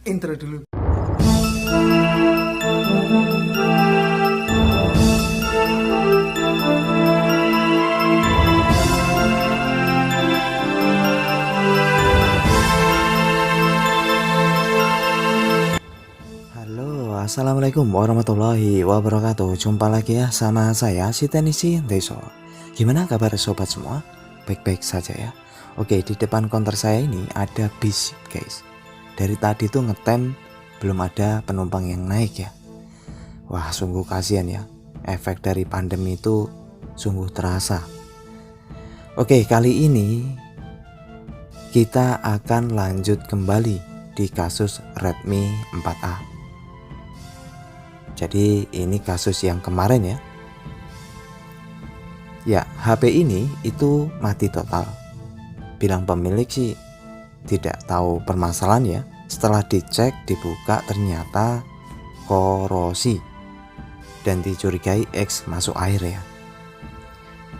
Intro dulu. Halo, assalamualaikum warahmatullahi wabarakatuh. Jumpa lagi ya sama saya si Tenisi Deso. Gimana kabar sobat semua? Baik-baik saja ya. Oke, di depan counter saya ini ada bis guys. Dari tadi tuh ngetem belum ada penumpang yang naik ya. Wah, sungguh kasihan ya. Efek dari pandemi itu sungguh terasa. Oke, kali ini kita akan lanjut kembali di kasus Redmi 4A. Jadi ini kasus yang kemarin ya. Ya, HP ini itu mati total. Bilang pemilik sih tidak tahu permasalahan ya. Setelah dicek, dibuka ternyata korosi dan dicurigai masuk air ya.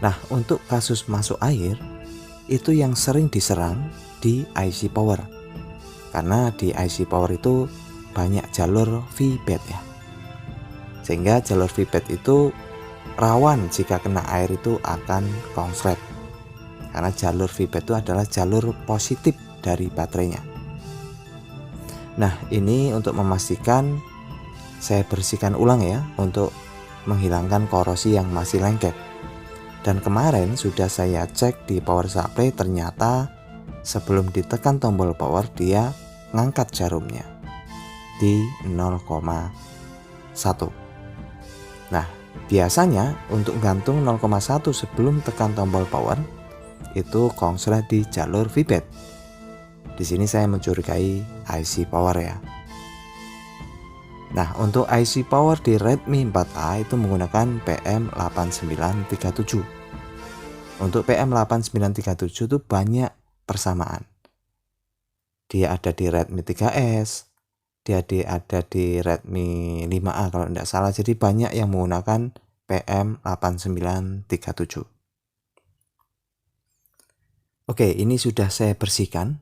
Nah, untuk kasus masuk air itu yang sering diserang di IC power. Karena di IC power itu banyak jalur VBAT ya. Sehingga jalur VBAT itu rawan jika kena air itu akan konslet. Karena jalur VBAT itu adalah jalur positif dari baterainya. Nah, ini untuk memastikan saya bersihkan ulang ya untuk menghilangkan korosi yang masih lengket. Dan kemarin sudah saya cek di power supply, ternyata sebelum ditekan tombol power dia ngangkat jarumnya di 0,1. Nah, biasanya untuk gantung 0,1 sebelum tekan tombol power itu konslet di jalur VBAT. Di sini saya mencurigai IC power ya. Nah, untuk IC power di Redmi 4A itu menggunakan PM8937. Untuk PM8937 itu banyak persamaan. Dia ada di Redmi 3S, dia ada di Redmi 5A kalau tidak salah. Jadi banyak yang menggunakan PM8937. Oke, ini sudah saya bersihkan.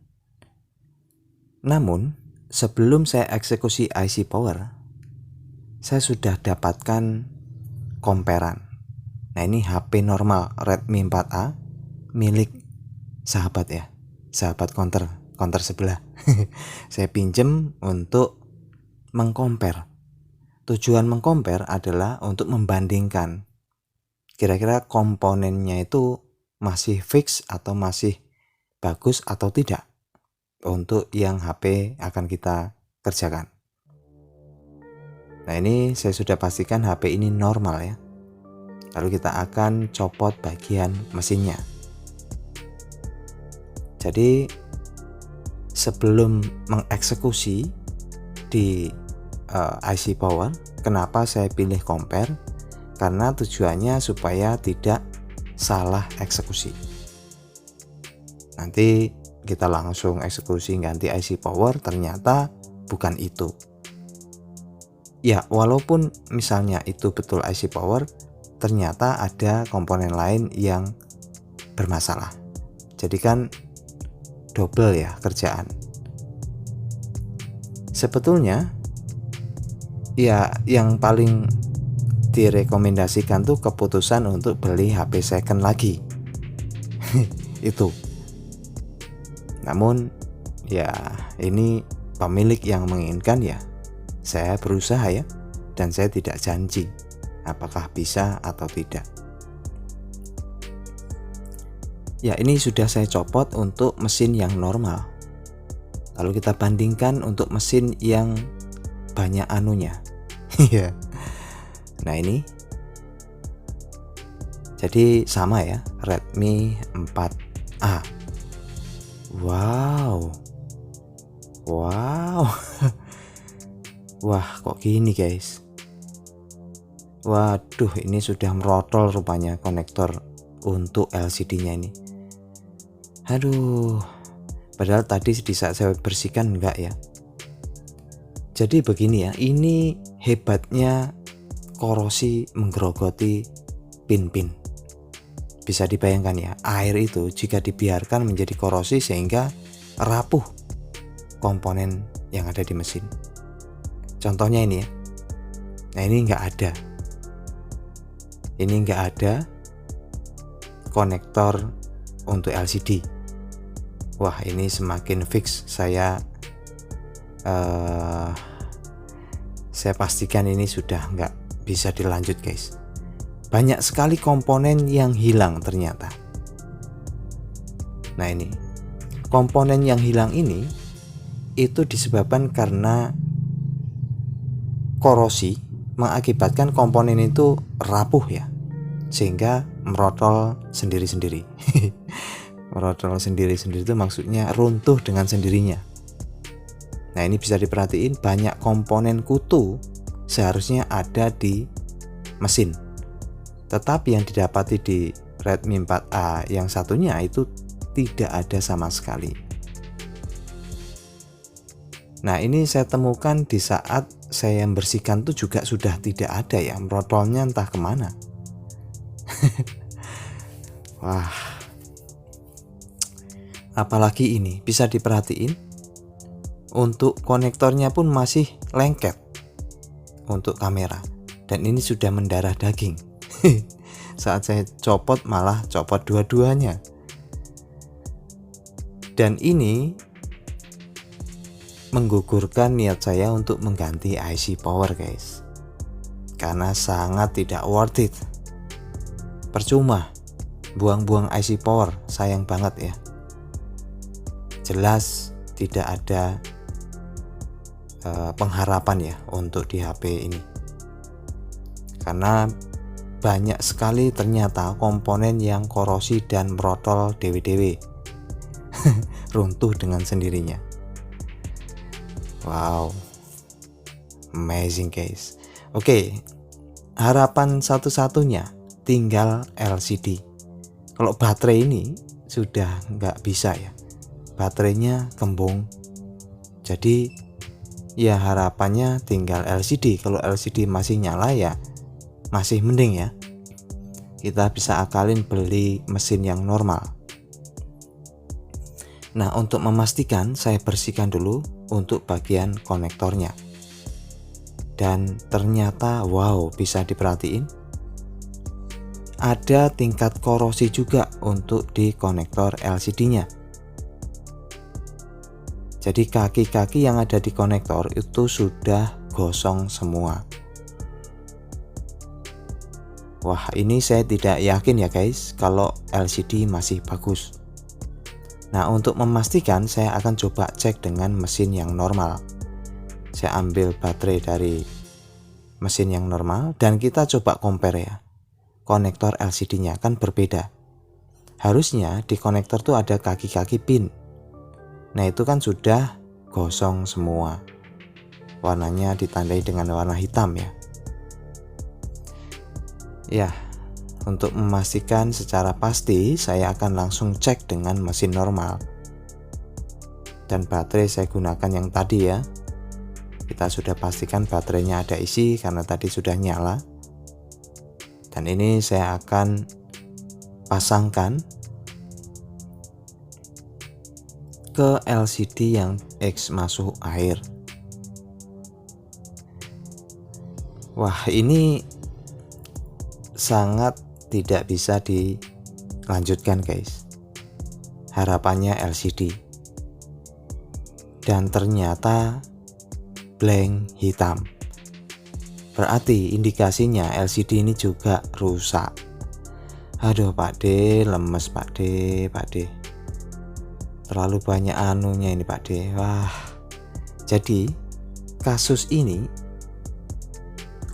Namun sebelum saya eksekusi IC power, saya sudah dapatkan komperan. Nah, ini HP normal Redmi 4A milik sahabat ya, sahabat counter sebelah. Saya pinjem untuk mengcompare. Tujuan mengcompare adalah untuk membandingkan kira-kira komponennya itu masih fix atau masih bagus atau tidak untuk yang HP akan kita kerjakan. Nah, ini saya sudah pastikan HP ini normal ya. Lalu kita akan copot bagian mesinnya. Jadi sebelum mengeksekusi di IC power, kenapa saya pilih compare? Karena tujuannya supaya tidak salah eksekusi. Nanti kita langsung eksekusi ganti IC power, ternyata bukan itu. Ya, walaupun misalnya itu betul IC power, ternyata ada komponen lain yang bermasalah. Jadi kan double ya kerjaan. Sebetulnya ya yang paling direkomendasikan tuh keputusan untuk beli HP second lagi. Itu. Namun ya ini pemilik yang menginginkan ya. Saya berusaha ya, dan saya tidak janji apakah bisa atau tidak. Ya, ini sudah saya copot untuk mesin yang normal. Lalu kita bandingkan untuk mesin yang banyak anunya. Iya. Nah, ini jadi sama ya, Redmi 4A. Wow. Wah, kok gini guys. Waduh, ini sudah merotol rupanya konektor untuk LCD-nya ini. Aduh, padahal tadi di saat saya bersihkan enggak ya. Jadi begini ya, ini hebatnya korosi menggerogoti pin-pin. Bisa dibayangkan ya, air itu jika dibiarkan menjadi korosi sehingga rapuh komponen yang ada di mesin. Contohnya ini ya. Nah ini nggak ada. Ini nggak ada konektor untuk LCD. Wah ini semakin fix saya pastikan ini sudah nggak bisa dilanjut guys. Banyak sekali komponen yang hilang ternyata. Nah ini komponen yang hilang ini itu disebabkan karena korosi mengakibatkan komponen itu rapuh ya, sehingga merotol sendiri-sendiri. Merotol sendiri-sendiri itu maksudnya runtuh dengan sendirinya. Nah ini bisa diperhatiin, banyak komponen kutu seharusnya ada di mesin, tetapi yang didapati di Redmi 4A yang satunya itu tidak ada sama sekali. Nah ini saya temukan di saat saya membersihkan tuh juga sudah tidak ada ya, merotolnya entah kemana. Wah, apalagi ini bisa diperhatiin, untuk konektornya pun masih lengket untuk kamera, dan ini sudah mendarah daging. Saat saya copot malah copot dua-duanya. Dan ini menggugurkan niat saya untuk mengganti IC power guys, karena sangat tidak worth it. Percuma buang-buang IC power, sayang banget ya. Jelas tidak ada pengharapan ya untuk di HP ini, karena banyak sekali ternyata komponen yang korosi dan merotol dewe-dewe. Runtuh dengan sendirinya. Wow, amazing guys. Oke, harapan satu-satunya tinggal LCD. Kalau baterai ini sudah nggak bisa ya, baterainya kembung. Jadi ya harapannya tinggal LCD. Kalau LCD masih nyala ya masih mending ya, kita bisa akalin beli mesin yang normal. Nah untuk memastikan, saya bersihkan dulu untuk bagian konektornya, dan ternyata wow, bisa diperhatiin ada tingkat korosi juga untuk di konektor LCD nya. Jadi kaki-kaki yang ada di konektor itu sudah gosong semua. Wah ini saya tidak yakin ya guys kalau LCD masih bagus. Nah untuk memastikan, saya akan coba cek dengan mesin yang normal. Saya ambil baterai dari mesin yang normal dan kita coba compare ya. Konektor LCD nya kan berbeda. Harusnya di konektor tuh ada kaki-kaki pin. Nah itu kan sudah gosong semua. Warnanya ditandai dengan warna hitam ya. Ya, untuk memastikan secara pasti, saya akan langsung cek dengan mesin normal. Dan baterai saya gunakan yang tadi ya. Kita sudah pastikan baterainya ada isi karena tadi sudah nyala. Dan ini saya akan pasangkan ke LCD yang X masuk air. Wah ini sangat tidak bisa dilanjutkan guys. Harapannya LCD, dan ternyata blank hitam. Berarti indikasinya LCD ini juga rusak. Aduh Pak D, lemes Pak D, Pak D. Terlalu banyak anunya ini Pak D. Wah. Jadi kasus ini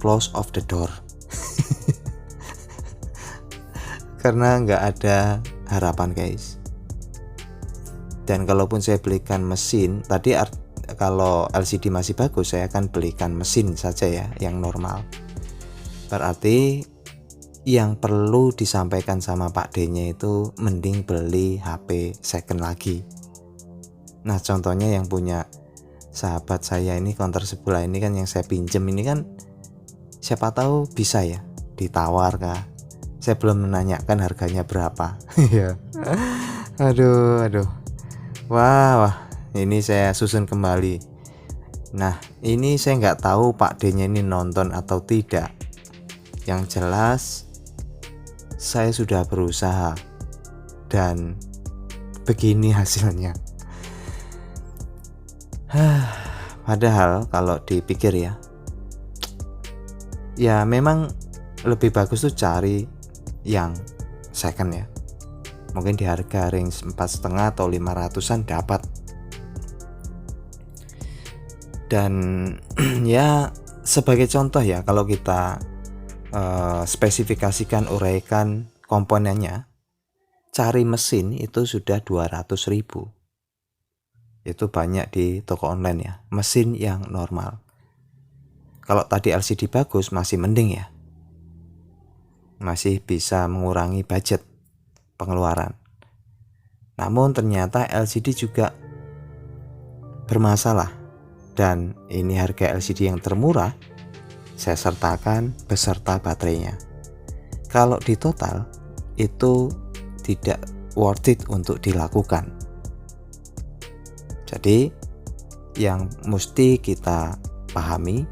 close of the door. Karena nggak ada harapan guys. Dan kalaupun saya belikan mesin tadi, kalau LCD masih bagus saya akan belikan mesin saja ya yang normal. Berarti yang perlu disampaikan sama Pak D nya itu mending beli HP second lagi. Nah contohnya yang punya sahabat saya ini, counter sebelah ini kan yang saya pinjem ini kan, siapa tahu bisa ya ditawar kah. Saya belum menanyakan harganya berapa. Ya. Aduh. Wah, ini saya susun kembali Nah, ini saya nggak tahu Pak D-nya ini nonton atau tidak. Yang jelas saya sudah berusaha dan begini hasilnya. Padahal kalau dipikir ya memang lebih bagus tuh cari yang second ya. Mungkin di harga range 4,5 atau 500-an dapat. Dan ya sebagai contoh ya, kalau kita spesifikasikan, uraikan komponennya, cari mesin itu sudah 200.000. Itu banyak di toko online ya, mesin yang normal. Kalau tadi LCD bagus masih mending ya, masih bisa mengurangi budget pengeluaran. Namun ternyata LCD juga bermasalah, dan ini harga LCD yang termurah saya sertakan beserta baterainya. Kalau di total itu tidak worth it untuk dilakukan. Jadi yang mesti kita pahami,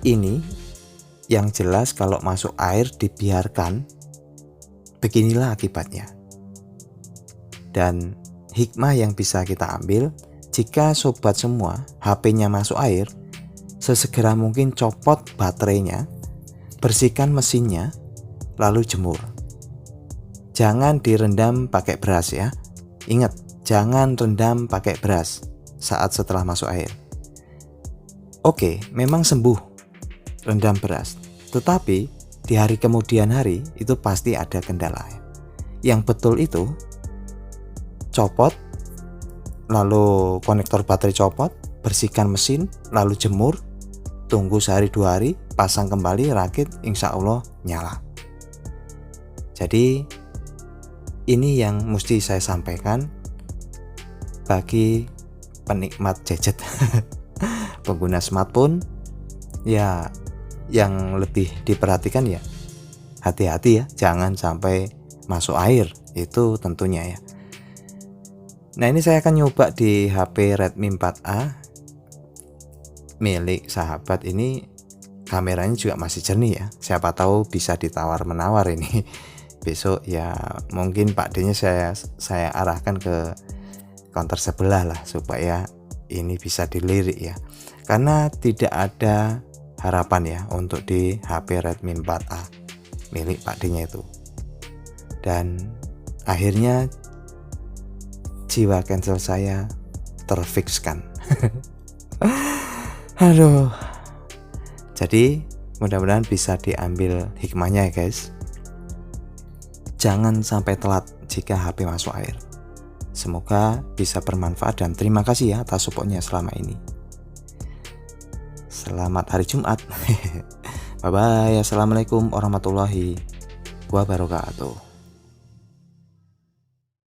ini yang jelas kalau masuk air dibiarkan, beginilah akibatnya. Dan hikmah yang bisa kita ambil, jika sobat semua HP-nya masuk air, sesegera mungkin copot baterainya, bersihkan mesinnya, lalu jemur. Jangan direndam pakai beras ya. Ingat, jangan rendam pakai beras saat setelah masuk air. Oke, memang sembuh rendam beras, tetapi di hari kemudian hari itu pasti ada kendala. Yang betul itu copot, lalu konektor baterai copot, bersihkan mesin, lalu jemur, tunggu sehari 2 hari, pasang kembali, rakit, insya Allah nyala. Jadi ini yang mesti saya sampaikan bagi penikmat gadget pengguna smartphone ya. Yang lebih diperhatikan ya hati-hati ya, jangan sampai masuk air, itu tentunya ya. Nah, ini saya akan nyoba di HP Redmi 4A milik sahabat ini. Kameranya juga masih jernih ya, siapa tahu bisa ditawar-menawar ini. Besok ya mungkin Pak D-nya saya arahkan ke counter sebelah lah, supaya ini bisa dilirik ya, karena tidak ada harapan ya untuk di HP Redmi 4A milik Pak D-nya itu. Dan akhirnya jiwa cancel saya terfikskan. Aduh. Jadi mudah-mudahan bisa diambil hikmahnya ya guys. Jangan sampai telat jika HP masuk air. Semoga bisa bermanfaat dan terima kasih ya atas supportnya selama ini. Selamat hari Jumat. Bye bye. Assalamualaikum warahmatullahi wabarakatuh.